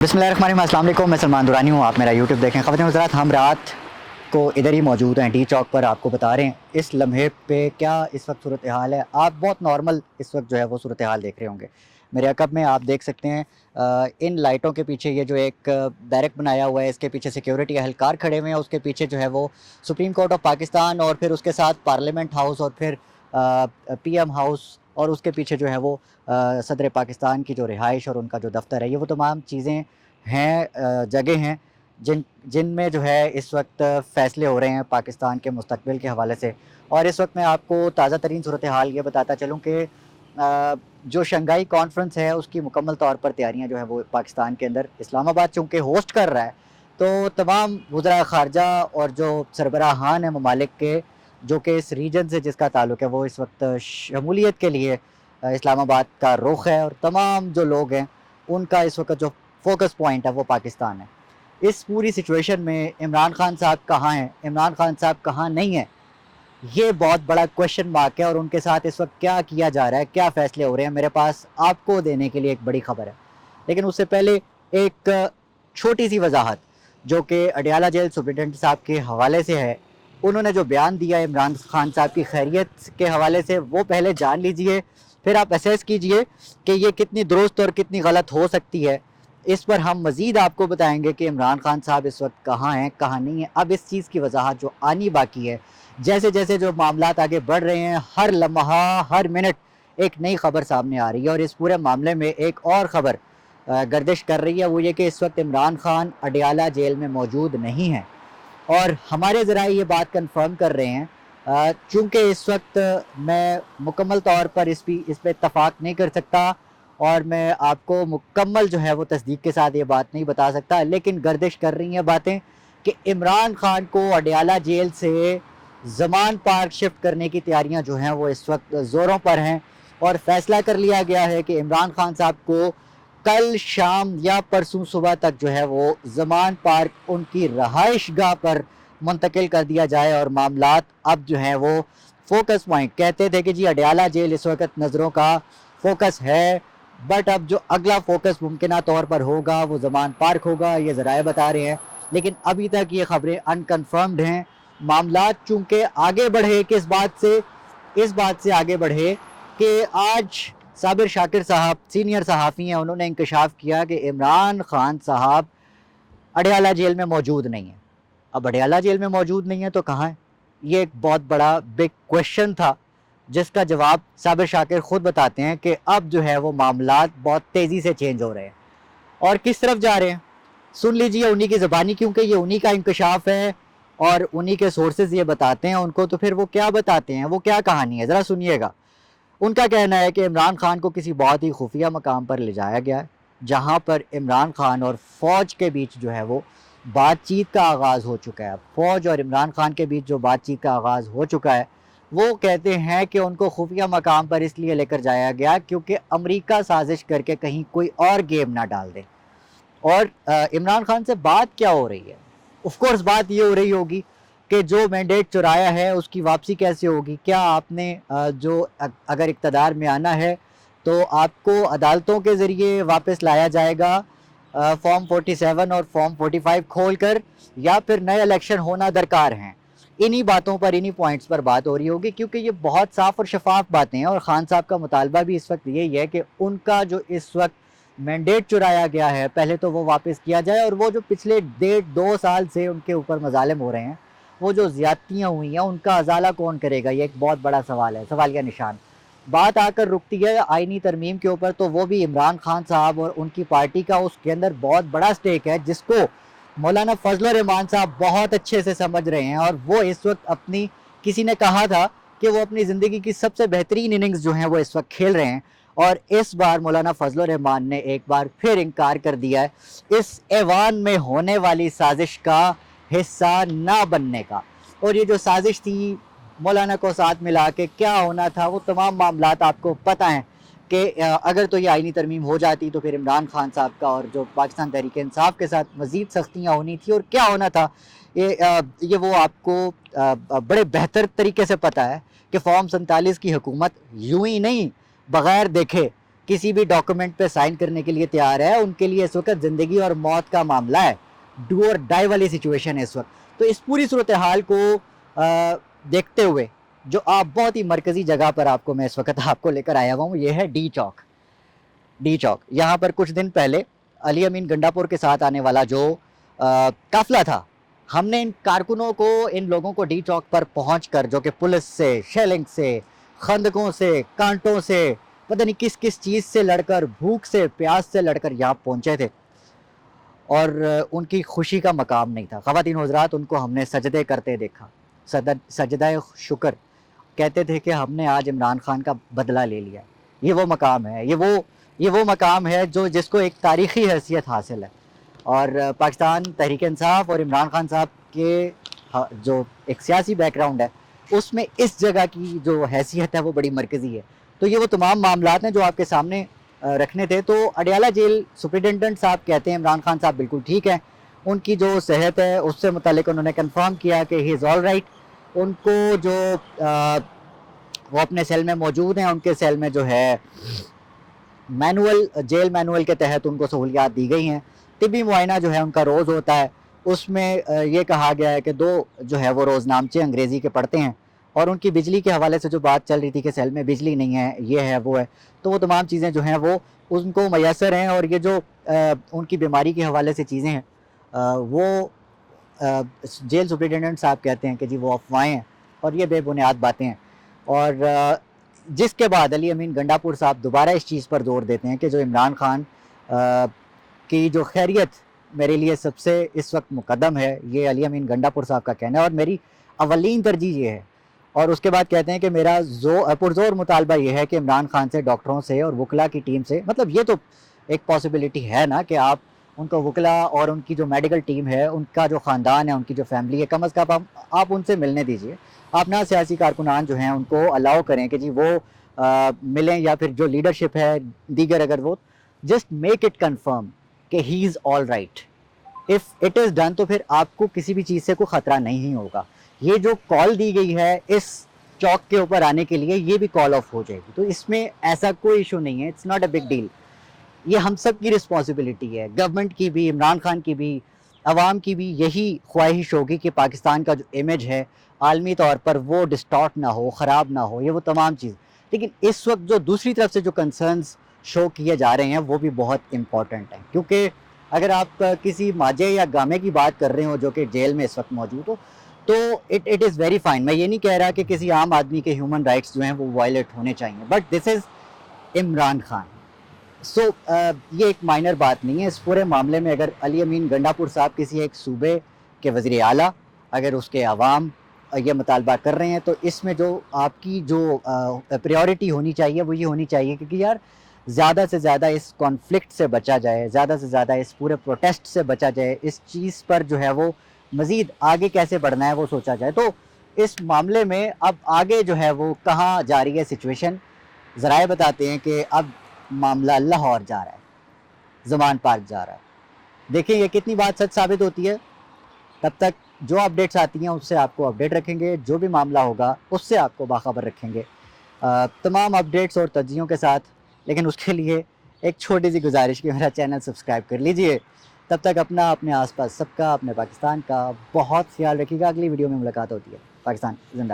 बिस्मिल्लाहिर्रहमानिर्रहीम, अस्सलाम वालेकुम। मैं सलमान दुरानी हूँ, आप मेरा यूट्यूब देखें। ख़वातीन व हज़रात, हम रात को इधर ही मौजूद हैं, डी चौक पर। आपको बता रहे हैं इस लम्हे पे क्या इस वक्त सूरत हाल है। आप बहुत नॉर्मल इस वक्त जो है वो सूरत हाल देख रहे होंगे। मेरे अकब में आप देख सकते हैं इन लाइटों के पीछे ये जो एक बैरक बनाया हुआ है, इसके पीछे सिक्योरिटी एहलकार खड़े हुए हैं। उसके पीछे जो है वो सुप्रीम कोर्ट ऑफ पाकिस्तान, और फिर उसके साथ पार्लियामेंट हाउस, और फिर PM हाउस, और उसके पीछे जो है वो सदर पाकिस्तान की जो रिहाइश और उनका जो दफ्तर है, ये वो तमाम चीज़ें हैं, जगह हैं जिनमें जो है इस वक्त फ़ैसले हो रहे हैं पाकिस्तान के मुस्तकबिल के हवाले से। और इस वक्त मैं आपको ताज़ा तरीन सूरत हाल ये बताता चलूँ कि जो शंघाई कॉन्फ्रेंस है उसकी मुकम्मल तौर पर तैयारियां जो है वो पाकिस्तान के अंदर, इस्लामाबाद चूँकि होस्ट कर रहा है, तो तमाम वज़रा ख़ारजा और जो सरबराहान हैं ममालिक के, जो कि इस रीजन से जिसका ताल्लुक़ है, वो इस वक्त शमूलियत के लिए इस्लामाबाद का रुख है। और तमाम जो लोग हैं उनका इस वक्त जो फोकस पॉइंट है वो पाकिस्तान है। इस पूरी सिचुएशन में इमरान खान साहब कहाँ हैं, इमरान खान साहब कहाँ नहीं हैं, ये बहुत बड़ा क्वेश्चन मार्क है। और उनके साथ इस वक्त क्या किया जा रहा है, क्या फ़ैसले हो रहे हैं, मेरे पास आपको देने के लिए एक बड़ी ख़बर है। लेकिन उससे पहले एक छोटी सी वजाहत जो कि अडियाला जेल सुप्रिटेंडेंट साहब के हवाले से है। उन्होंने जो बयान दिया है इमरान खान साहब की खैरियत के हवाले से, वो पहले जान लीजिए, फिर आप असेस कीजिए कि ये कितनी दुरुस्त और कितनी गलत हो सकती है। इस पर हम मज़ीद आपको बताएंगे कि इमरान खान साहब इस वक्त कहाँ हैं, कहाँ नहीं हैं। अब इस चीज़ की वजाहत जो आनी बाकी है, जैसे जैसे जो मामलात आगे बढ़ रहे हैं, हर लम्हा हर मिनट एक नई खबर सामने आ रही है। और इस पूरे मामले में एक और ख़बर गर्दिश कर रही है, वो ये कि इस वक्त इमरान खान अडियाला जेल में मौजूद नहीं हैं। और हमारे ज़राए ये बात कंफर्म कर रहे हैं, चूँकि इस वक्त मैं मुकम्मल तौर पर इस पर इत्तफाक नहीं कर सकता, और मैं आपको मुकम्मल जो है वो तस्दीक के साथ ये बात नहीं बता सकता, लेकिन गर्दिश कर रही हैं बातें कि इमरान खान को अडियाला जेल से ज़मान पार्क शिफ्ट करने की तैयारियां जो हैं वो इस वक्त ज़ोरों पर हैं। और फ़ैसला कर लिया गया है कि इमरान खान साहब को कल शाम या परसों सुबह तक जो है वो ज़मान पार्क उनकी रहाइश गाह पर मुंतकिल कर दिया जाए। और मामलात अब जो हैं वो फोकस पॉइंट, कहते थे कि जी अडियाला जेल इस वक्त नज़रों का फोकस है, बट अब जो अगला फोकस मुमकिन तौर पर होगा वो ज़मान पार्क होगा, ये ज़राए बता रहे हैं। लेकिन अभी तक ये ख़बरें अनकन्फर्म्ड हैं। मामलात चूँकि आगे बढ़े, किस बात से, इस बात से आगे बढ़े कि आज साबिर शाकिर साहब सीनियर सहाफ़ी हैं, उन्होंने इंकशाफ किया कि इमरान खान साहब अडियाला जेल में मौजूद नहीं है। अब अडियाला जेल में मौजूद नहीं है तो कहाँ है, ये एक बहुत बड़ा बिग क्वेश्चन था, जिसका जवाब साबिर शाकिर ख़ुद बताते हैं कि अब जो है वो मामलात बहुत तेज़ी से चेंज हो रहे हैं। और किस तरफ जा रहे हैं सुन लीजिए उन्हीं की ज़बानी, क्योंकि ये उन्हीं का इंकशाफ है और उन्हीं के सोर्सेज ये बताते हैं उनको, तो फिर वो क्या बताते हैं, वो क्या कहानी है, ज़रा सुनिएगा। उनका कहना है कि इमरान खान को किसी बहुत ही खुफिया मकाम पर ले जाया गया है, जहाँ पर इमरान खान और फ़ौज के बीच जो है वो बातचीत का आगाज़ हो चुका है। फ़ौज और इमरान खान के बीच जो बातचीत का आगाज़ हो चुका है, वो कहते हैं कि उनको खुफिया मकाम पर इसलिए लेकर जाया गया क्योंकि अमेरिका साजिश करके कहीं कोई और गेम ना डाल दे। और इमरान खान से बात क्या हो रही है? ऑफ कोर्स बात ये हो रही होगी कि जो मैंडेट चुराया है उसकी वापसी कैसे होगी। क्या आपने अगर इक़्तिदार में आना है तो आपको अदालतों के ज़रिए वापस लाया जाएगा, फॉर्म 47 और फॉर्म 45 खोल कर, या फिर नए इलेक्शन होना दरकार हैं। इन्हीं बातों पर, इन्हीं पॉइंट्स पर बात हो रही होगी, क्योंकि ये बहुत साफ़ और शफाफ बातें हैं। और ख़ान साहब का मुतालबा भी इस वक्त यही है कि उनका जो इस वक्त मैंडेट चुराया गया है, पहले तो वो वापस किया जाए। और वो जो पिछले 1.5-2 साल से उनके ऊपर मज़ालिम हो रहे हैं, वो जो ज़्यादतियाँ हुई हैं, उनका अजाला कौन करेगा, ये एक बहुत बड़ा सवाल है, सवालिया निशान। बात आकर रुकती है आइनी तरमीम के ऊपर, तो वो भी इमरान खान साहब और उनकी पार्टी का उसके अंदर बहुत बड़ा स्टेक है, जिसको मौलाना फजल रहमान साहब बहुत अच्छे से समझ रहे हैं। और वो इस वक्त अपनी, किसी ने कहा था कि वो अपनी ज़िंदगी की सबसे बेहतरीन इनिंग्स जो हैं वो इस वक्त खेल रहे हैं। और इस बार मौलाना फजल रहमान ने एक बार फिर इनकार कर दिया है इस ऐवान में होने वाली साजिश का हिस्सा ना बनने का। और ये जो साजिश थी, मौलाना को साथ मिला के क्या होना था, वो तमाम मामलात आपको पता हैं कि अगर तो ये आइनी तरमीम हो जाती तो फिर इमरान खान साहब का और जो पाकिस्तान तहरीक इंसाफ के साथ मज़ीद सख्तियाँ होनी थी। और क्या होना था ये वो आपको बड़े बेहतर तरीके से पता है कि फॉर्म 47 की हुकूमत यूं ही नहीं, बग़ैर देखे किसी भी डॉक्यूमेंट पे साइन करने के लिए तैयार है, उनके लिए इस वक्त ज़िंदगी और मौत का मामला है, डू और डाई वाली सिचुएशन है इस वक्त। तो इस पूरी सूरत हाल को देखते हुए जो आप बहुत ही मरकज़ी जगह पर आपको मैं इस वक्त आपको लेकर आया हुआ हूँ, ये है डी चौक। डी चौक यहाँ पर कुछ दिन पहले अली अमीन गंडापुर के साथ आने वाला जो काफ़िला था, हमने इन कारकुनों को, इन लोगों को डी चौक पर पहुंचकर, जो कि पुलिस से, शेलिंग से, खंदकों से, कांटों से, पता नहीं किस किस चीज़ से लड़कर, भूख से, प्यास से लड़कर यहाँ पहुँचे थे, और उनकी खुशी का मकाम नहीं था। ख़वातीन हज़रात, उनको हमने सजदे करते देखा, सजदा शुक्र, कहते थे कि हमने आज इमरान खान का बदला ले लिया। ये वो मकाम है, ये वो मकाम है जो जिसको एक तारीख़ी हैसियत हासिल है। और पाकिस्तान तहरीक इंसाफ और इमरान खान साहब के जो एक सियासी बैकग्राउंड है, उसमें इस जगह की जो हैसियत है वो बड़ी मरकज़ी है। तो ये वो तमाम मामलात हैं जो आपके सामने रखने थे। तो अडियाला जेल सुपरिटेंडेंट साहब कहते हैं इमरान खान साहब बिल्कुल ठीक है, उनकी जो सेहत है उससे मुतालिक उन्होंने कंफर्म किया कि ही इज़ ऑल राइट। उनको जो वो अपने सेल में मौजूद हैं, उनके सेल में जो है मैनुअल, जेल मैनुअल के तहत उनको सहूलियात दी गई हैं। तिब्बी मुआयना जो है उनका रोज़ होता है, उसमें ये कहा गया है कि 2 जो है वो रोज़नामचे अंग्रेज़ी के पढ़ते हैं, और उनकी बिजली के हवाले से जो बात चल रही थी कि सेल में बिजली नहीं है, ये है वो है, तो वो तमाम चीज़ें जो हैं वो उनको मैसर हैं। और ये जो उनकी बीमारी के हवाले से चीज़ें हैं, वो जेल सुपरिटेंडेंट साहब कहते हैं कि जी वो अफवाहें हैं और ये बेबुनियाद बातें हैं। और जिसके बाद अली अमीन गंडापुर साहब दोबारा इस चीज़ पर जोर देते हैं कि जो इमरान खान की जो खैरियत मेरे लिए सबसे इस वक्त मुकद्दम है, ये अली अमीन गंडापुर साहब का कहना है और मेरी अवलीन तरजीह ये है। और उसके बाद कहते हैं कि मेरा पुरजोर मुतालबा ये है कि इमरान खान से, डॉक्टरों से और वकला की टीम से, मतलब ये तो एक पॉसिबिलिटी है ना कि आप उनको वकला और उनकी जो मेडिकल टीम है, उनका जो ख़ानदान है, उनकी जो फैमिली है, कम अज़ कम आप उनसे मिलने दीजिए। आप ना सियासी कारकुनान जो हैं उनको अलाउ करें कि जी वो मिलें, या फिर जो लीडरशिप है दीगर, अगर वो जस्ट मेक इट कन्फर्म कि he is all right. If it is done तो फिर आपको किसी भी चीज़ से कोई ख़तरा नहीं होगा। ये जो कॉल दी गई है इस चौक के ऊपर आने के लिए, ये भी कॉल ऑफ हो जाएगी, तो इसमें ऐसा कोई इशू नहीं है, it's not a big deal. ये हम सब की रिस्पॉन्सिबिलिटी है, गवर्नमेंट की भी, इमरान खान की भी, अवाम की भी यही ख्वाहिश होगी कि पाकिस्तान का जो इमेज है आलमी तौर पर वो डिस्टॉर्ट ना हो, ख़राब ना हो, ये वो तमाम चीज़। लेकिन इस वक्त जो दूसरी तरफ से जो कंसर्न्स शो किए जा रहे हैं वो भी बहुत इम्पॉर्टेंट हैं, क्योंकि अगर आप किसी माजे या गामे की बात कर रहे हो जो कि जेल में इस वक्त मौजूद हो, तो इट इज़ वेरी फाइन। मैं ये नहीं कह रहा कि किसी आम आदमी के ह्यूमन राइट्स जो हैं वो वायलेट होने चाहिए, but this is Imran Khan. So ये एक माइनर बात नहीं है इस पूरे मामले में। अगर अली अमीन गंडापुर साहब किसी एक सूबे के वज़ीर आला, अगर उसके अवाम ये मुतालबा कर रहे हैं, तो इसमें जो आपकी जो प्रायोरिटी होनी चाहिए वो ये होनी चाहिए कि यार ज़्यादा से ज़्यादा इस कॉन्फ्लिक्ट से बचा जाए, ज़्यादा से ज़्यादा इस पूरे प्रोटेस्ट से बचा जाए, इस चीज़ पर जो है वो मज़ीद आगे कैसे बढ़ना है वो सोचा जाए। तो इस मामले में अब आगे जो है वो कहाँ जा रही है सिचुएशन, ज़राए बताते हैं कि अब मामला लाहौर जा रहा है, ज़मान पार्क जा रहा है। देखिए ये कितनी बात सच साबित होती है। तब तक जो अपडेट्स आती हैं उससे आपको अपडेट रखेंगे, जो भी मामला होगा उससे आपको बाखबर रखेंगे तमाम अपडेट्स और तज्जियों के साथ। लेकिन उसके लिए एक छोटी सी गुजारिश कि मेरा चैनल सब्सक्राइब कर लीजिए। तब तक अपना, अपने आसपास सबका, अपने पाकिस्तान का बहुत ख्याल रखिएगा। अगली वीडियो में मुलाकात होती है। पाकिस्तान जिंदाबाद।